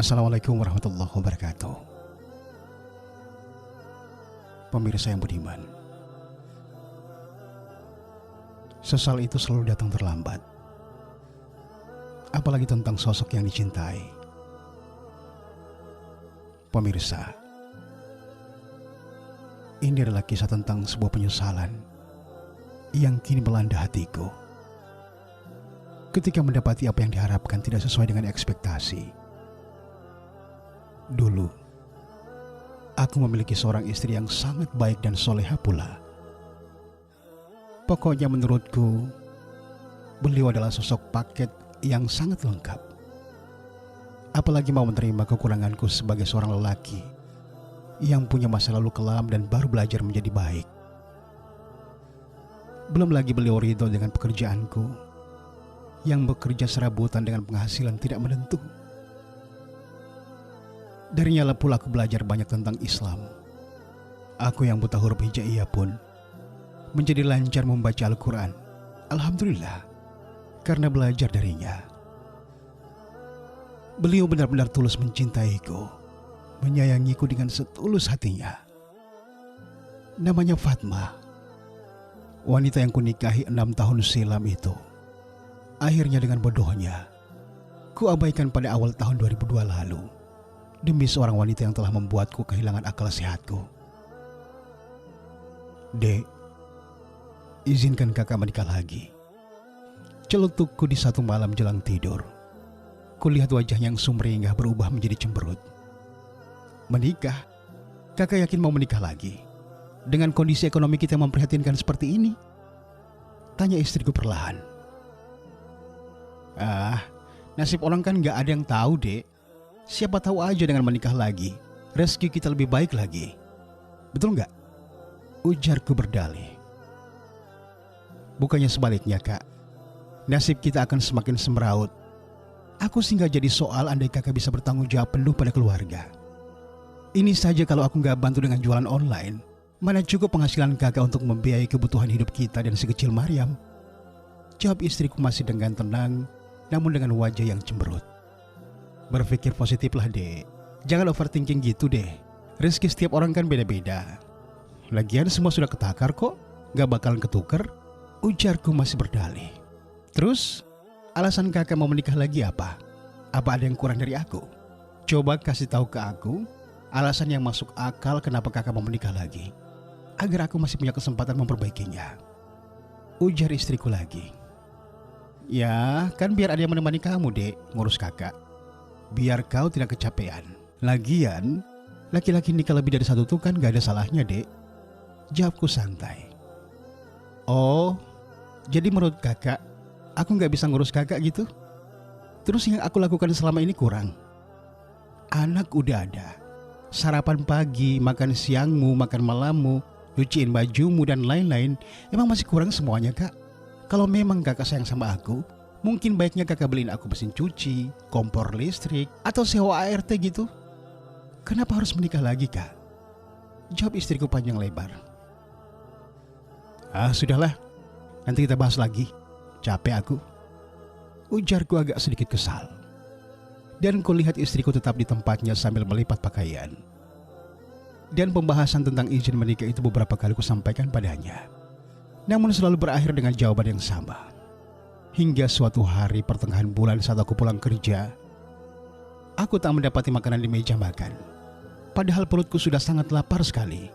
Assalamualaikum warahmatullahi wabarakatuh. Pemirsa yang budiman, sesal itu selalu datang terlambat, apalagi tentang sosok yang dicintai. Pemirsa, ini adalah kisah tentang sebuah penyesalan yang kini melanda hatiku ketika mendapati apa yang diharapkan tidak sesuai dengan ekspektasi. Dulu, aku memiliki seorang istri yang sangat baik dan soleha pula. Pokoknya menurutku, beliau adalah sosok paket yang sangat lengkap. Apalagi mau menerima kekuranganku sebagai seorang lelaki yang punya masa lalu kelam dan baru belajar menjadi baik. Belum lagi beliau ridho dengan pekerjaanku yang bekerja serabutan dengan penghasilan tidak menentu. Darinya lah pula aku belajar banyak tentang Islam. Aku yang buta huruf hijaiyah pun menjadi lancar membaca Al-Quran. Alhamdulillah, karena belajar darinya. Beliau benar-benar tulus mencintaiku, menyayangiku dengan setulus hatinya. Namanya Fatma, wanita yang kunikahi 6 tahun silam itu. Akhirnya dengan bodohnya, ku abaikan pada awal tahun 2002 lalu. Demi seorang wanita yang telah membuatku kehilangan akal sehatku. Dek, izinkan kakak menikah lagi. Celutukku di satu malam jelang tidur. Kulihat wajah yang sumringah berubah menjadi cemberut. Menikah? Kakak yakin mau menikah lagi? Dengan kondisi ekonomi kita yang memprihatinkan seperti ini? Tanya istriku perlahan. Nasib orang kan gak ada yang tahu, Dek. Siapa tahu aja dengan menikah lagi, rezeki kita lebih baik lagi. Betul nggak? Ujarku berdalih. Bukannya sebaliknya, Kak. Nasib kita akan semakin semeraut. Aku sih nggak jadi soal andai kakak bisa bertanggung jawab penuh pada keluarga. Ini saja kalau aku nggak bantu dengan jualan online, mana cukup penghasilan kakak untuk membiayai kebutuhan hidup kita dan si kecil Maryam? Jawab istriku masih dengan tenang, namun dengan wajah yang cemberut. Berpikir positif lah, Dek. Jangan overthinking gitu deh. Rezeki setiap orang kan beda-beda. Lagian semua sudah ketakar kok, gak bakalan ketuker. Ujarku masih berdalih. Terus, alasan kakak mau menikah lagi apa? Apa ada yang kurang dari aku? Coba kasih tahu ke aku alasan yang masuk akal kenapa kakak mau menikah lagi, agar aku masih punya kesempatan memperbaikinya. Ujar istriku lagi. Ya, kan biar ada yang menemani kamu, Dek, ngurus kakak. Biar kau tidak kecapean. Lagian, laki-laki nikah lebih dari satu tuh kan gak ada salahnya, Dek. Jawabku santai. Oh, jadi menurut kakak, aku gak bisa ngurus kakak gitu? Terus yang aku lakukan selama ini kurang? Anak udah ada. Sarapan pagi, makan siangmu, makan malammu, cuciin bajumu dan lain-lain. Emang masih kurang semuanya, Kak? Kalau memang kakak sayang sama aku, mungkin baiknya kakak beliin aku mesin cuci, kompor listrik, atau sewa ART gitu. Kenapa harus menikah lagi, Kak? Jawab istriku panjang lebar. Sudahlah, nanti kita bahas lagi. Capek aku. Ujarku agak sedikit kesal. Dan kulihat istriku tetap di tempatnya sambil melipat pakaian. Dan pembahasan tentang izin menikah itu beberapa kali kusampaikan padanya. Namun selalu berakhir dengan jawaban yang sama. Hingga suatu hari pertengahan bulan saat aku pulang kerja, aku tak mendapati makanan di meja makan. Padahal perutku sudah sangat lapar sekali.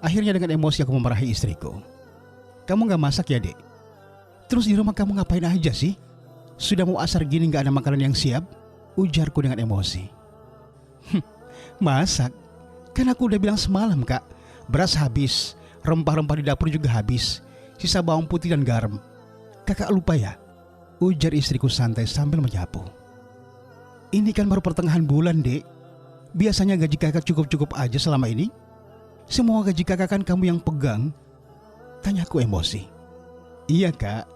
Akhirnya dengan emosi aku memarahi istriku. Kamu gak masak ya, Dek? Terus di rumah kamu ngapain aja sih? Sudah mau asar gini gak ada makanan yang siap? Ujarku dengan emosi. Masak? Kan aku udah bilang semalam, Kak. Beras habis, rempah-rempah di dapur juga habis, sisa bawang putih dan garam. Kakak lupa ya? Ujar istriku santai sambil menyapu. Ini kan baru pertengahan bulan, Dek. Biasanya gaji kakak cukup-cukup aja selama ini. Semua gaji kakak kan kamu yang pegang. Tanyaku emosi. Iya, Kak.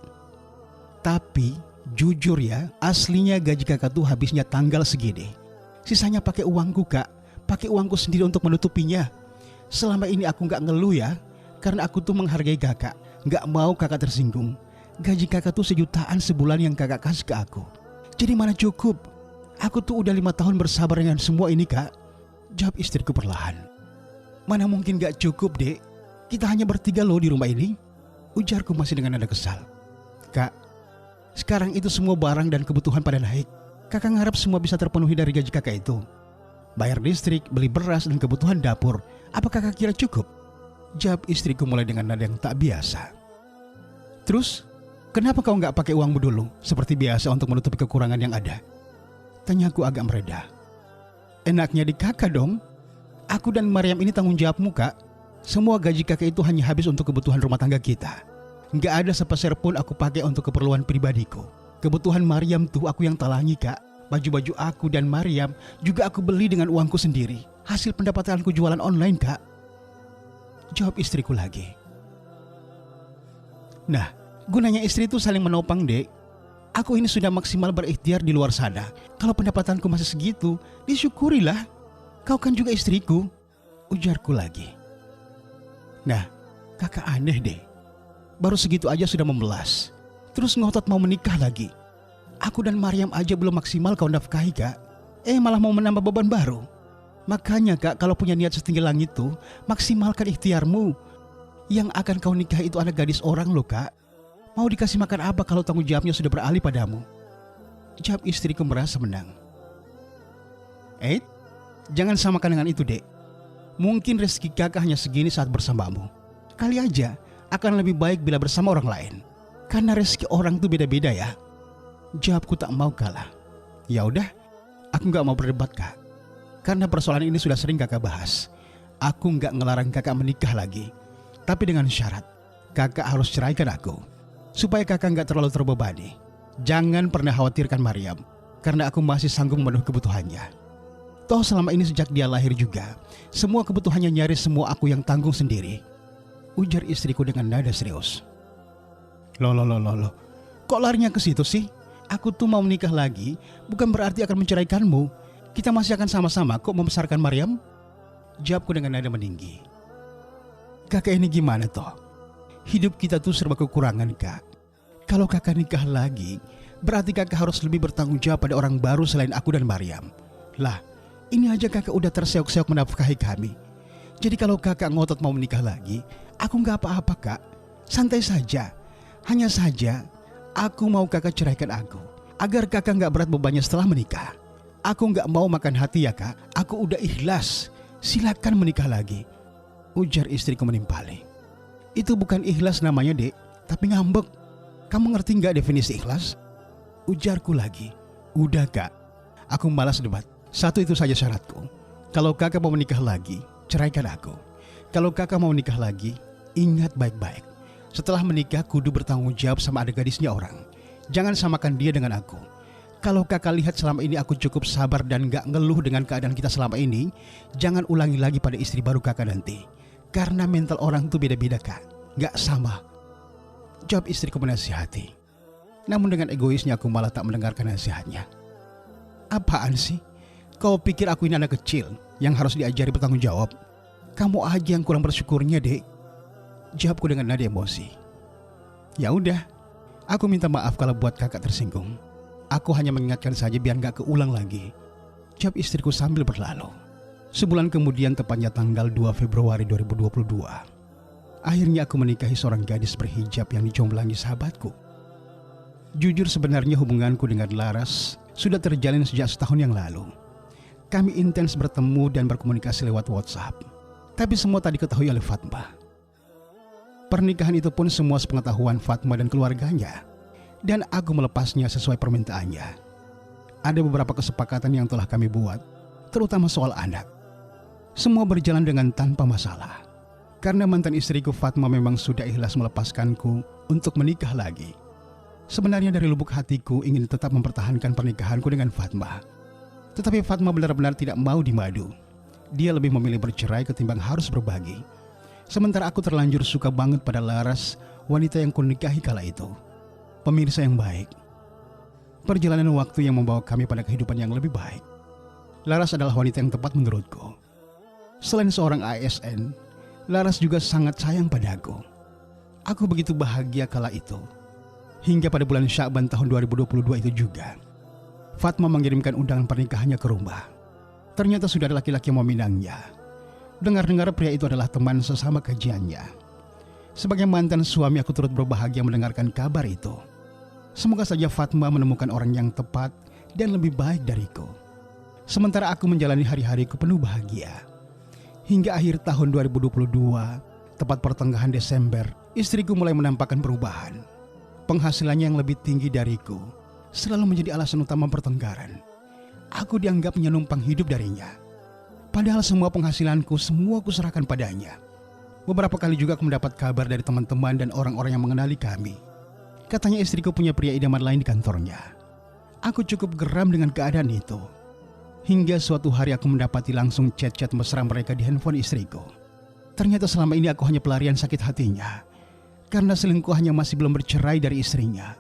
Tapi jujur ya, aslinya gaji kakak tuh habisnya tanggal segini. Sisanya pakai uangku, Kak. Pakai uangku sendiri untuk menutupinya. Selama ini aku gak ngeluh ya, karena aku tuh menghargai kakak. Gak mau kakak tersinggung. Gaji kakak tuh 1 jutaan sebulan yang kakak kasih ke aku. Jadi mana cukup? Aku tuh udah 5 tahun bersabar dengan semua ini, Kak. Jawab istriku perlahan. Mana mungkin gak cukup, Dek? Kita hanya bertiga loh di rumah ini. Ujarku masih dengan nada kesal. Kak, sekarang itu semua barang dan kebutuhan pada naik. Kakak ngarep semua bisa terpenuhi dari gaji kakak itu. Bayar listrik, beli beras dan kebutuhan dapur. Apa kakak kira cukup? Jawab istriku mulai dengan nada yang tak biasa. Terus, kenapa kau gak pakai uangmu dulu seperti biasa untuk menutupi kekurangan yang ada? Tanyaku agak mereda. Enaknya di kakak dong. Aku dan Mariam ini tanggung jawabmu, Kak. Semua gaji kakak itu hanya habis untuk kebutuhan rumah tangga kita. Gak ada sepeser pun aku pakai untuk keperluan pribadiku. Kebutuhan Mariam tuh aku yang talangi, Kak. Baju-baju aku dan Mariam juga aku beli dengan uangku sendiri. Hasil pendapatanku jualan online, Kak. Jawab istriku lagi. Nah, gunanya istri itu saling menopang, Dek. Aku ini sudah maksimal berikhtiar di luar sana. Kalau pendapatanku masih segitu, disyukurilah. Kau kan juga istriku. Ujarku lagi. Nah, kakak aneh deh. Baru segitu aja sudah membelas. Terus ngotot mau menikah lagi. Aku dan Mariam aja belum maksimal kau nafkahi, Kak. Malah mau menambah beban baru. Makanya, Kak, kalau punya niat setinggi langit tuh, maksimalkan ikhtiarmu. Yang akan kau nikah itu anak gadis orang loh, Kak. Mau dikasih makan apa kalau tanggung jawabnya sudah beralih padamu? Jawab istriku merasa menang. Jangan samakan dengan itu, Dek. Mungkin rezeki kakak hanya segini saat bersamamu. Kali aja akan lebih baik bila bersama orang lain. Karena rezeki orang tuh beda-beda ya. Jawabku tak mau kalah. Ya udah, aku gak mau berdebat, Kak. Karena persoalan ini sudah sering kakak bahas. Aku gak ngelarang kakak menikah lagi. Tapi dengan syarat, kakak harus ceraikan aku. Supaya kakak gak terlalu terbebani. Jangan pernah khawatirkan Mariam. Karena aku masih sanggup memenuhi kebutuhannya. Toh selama ini sejak dia lahir juga, semua kebutuhannya nyaris semua aku yang tanggung sendiri. Ujar istriku dengan nada serius. Loh. Kok larinya ke situ sih? Aku tuh mau menikah lagi, bukan berarti akan menceraikanmu. Kita masih akan sama-sama kok membesarkan Mariam. Jawabku dengan nada meninggi. Kakak ini gimana toh? Hidup kita tuh serba kekurangan, Kak. Kalau kakak nikah lagi, berarti kakak harus lebih bertanggung jawab pada orang baru selain aku dan Mariam. Lah, ini aja kakak udah terseok-seok menafkahi kami. Jadi kalau kakak ngotot mau menikah lagi, aku gak apa-apa, Kak. Santai saja. Hanya saja, aku mau kakak ceraikan aku. Agar kakak gak berat bebannya setelah menikah. Aku gak mau makan hati ya, Kak. Aku udah ikhlas. Silakan menikah lagi. Ujar istriku menimpali. Itu bukan ikhlas namanya, Dek, tapi ngambek. Kamu ngerti gak definisi ikhlas? Ujarku lagi. Udah, Kak. Aku malas debat. Satu itu saja syaratku. Kalau kakak mau menikah lagi, ceraikan aku. Kalau kakak mau menikah lagi, ingat baik-baik. Setelah menikah kudu bertanggung jawab sama adik gadisnya orang. Jangan samakan dia dengan aku. Kalau kakak lihat selama ini aku cukup sabar dan gak ngeluh dengan keadaan kita selama ini, jangan ulangi lagi pada istri baru kakak nanti. Karena mental orang itu beda-beda, Kak. Gak sama. Jawab istriku menasihati. Namun dengan egoisnya aku malah tak mendengarkan nasihatnya. Apaan sih? Kau pikir aku ini anak kecil yang harus diajari bertanggung jawab? Kamu aja yang kurang bersyukurnya, Dek. Jawabku dengan nada emosi. Ya udah, aku minta maaf kalau buat kakak tersinggung. Aku hanya mengingatkan saja biar gak keulang lagi. Jawab istriku sambil berlalu. Sebulan kemudian, tepatnya tanggal 2 Februari 2022, akhirnya aku menikahi seorang gadis berhijab yang dijomblangi sahabatku. Jujur sebenarnya hubunganku dengan Laras sudah terjalin sejak setahun yang lalu. Kami intens bertemu dan berkomunikasi lewat WhatsApp. Tapi semua tak diketahui oleh Fatma. Pernikahan itu pun semua sepengetahuan Fatma dan keluarganya. Dan aku melepasnya sesuai permintaannya. Ada beberapa kesepakatan yang telah kami buat, terutama soal anak. Semua berjalan dengan tanpa masalah. Karena mantan istriku Fatma memang sudah ikhlas melepaskanku untuk menikah lagi. Sebenarnya dari lubuk hatiku ingin tetap mempertahankan pernikahanku dengan Fatma. Tetapi Fatma benar-benar tidak mau dimadu. Dia lebih memilih bercerai ketimbang harus berbagi. Sementara aku terlanjur suka banget pada Laras, wanita yang kunikahi kala itu. Pemirsa yang baik, perjalanan waktu yang membawa kami pada kehidupan yang lebih baik. Laras adalah wanita yang tepat menurutku. Selain seorang ASN, Laras juga sangat sayang padaku. Aku begitu bahagia kala itu. Hingga pada bulan Sya'ban tahun 2022 itu juga, Fatma mengirimkan undangan pernikahannya ke rumah. Ternyata sudah ada laki-laki yang meminangnya. Dengar-dengar pria itu adalah teman sesama kajiannya. Sebagai mantan suami, aku turut berbahagia mendengarkan kabar itu. Semoga saja Fatma menemukan orang yang tepat dan lebih baik dariku. Sementara aku menjalani hari-hariku penuh bahagia. Hingga akhir tahun 2022, tepat pertengahan Desember, istriku mulai menampakkan perubahan. Penghasilannya yang lebih tinggi dariku selalu menjadi alasan utama pertengkaran. Aku dianggapnya numpang hidup darinya. Padahal semua penghasilanku semua kuserahkan padanya. Beberapa kali juga aku mendapat kabar dari teman-teman dan orang-orang yang mengenali kami. Katanya istriku punya pria idaman lain di kantornya. Aku cukup geram dengan keadaan itu. Hingga suatu hari aku mendapati langsung chat-chat mesra mereka di handphone istriku. Ternyata selama ini aku hanya pelarian sakit hatinya. Karena selingkuhannya masih belum bercerai dari istrinya.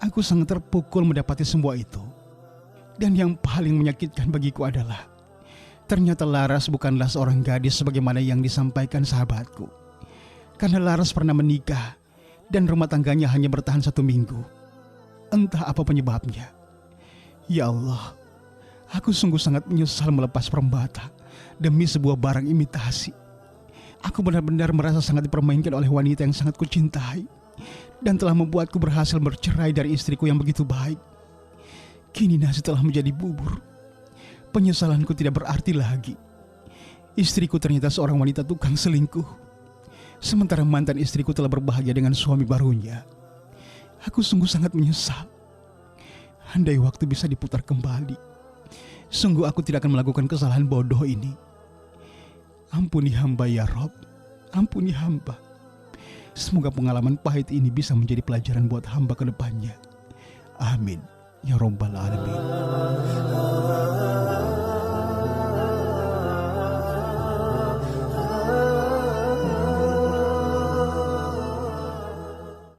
Aku sangat terpukul mendapati semua itu. Dan yang paling menyakitkan bagiku adalah ternyata Laras bukanlah seorang gadis sebagaimana yang disampaikan sahabatku. Karena Laras pernah menikah dan rumah tangganya hanya bertahan 1 minggu. Entah apa penyebabnya. Ya Allah, aku sungguh sangat menyesal melepas perembata demi sebuah barang imitasi. Aku benar-benar merasa sangat dipermainkan oleh wanita yang sangat kucintai dan telah membuatku berhasil bercerai dari istriku yang begitu baik. Kini nasi telah menjadi bubur. Penyesalanku tidak berarti lagi. Istriku ternyata seorang wanita tukang selingkuh. Sementara mantan istriku telah berbahagia dengan suami barunya. Aku sungguh sangat menyesal. Andai waktu bisa diputar kembali, sungguh aku tidak akan melakukan kesalahan bodoh ini. Ampuni hamba ya Rob, ampuni hamba. Semoga pengalaman pahit ini bisa menjadi pelajaran buat hamba ke depannya. Amin ya Rabbal Alamin.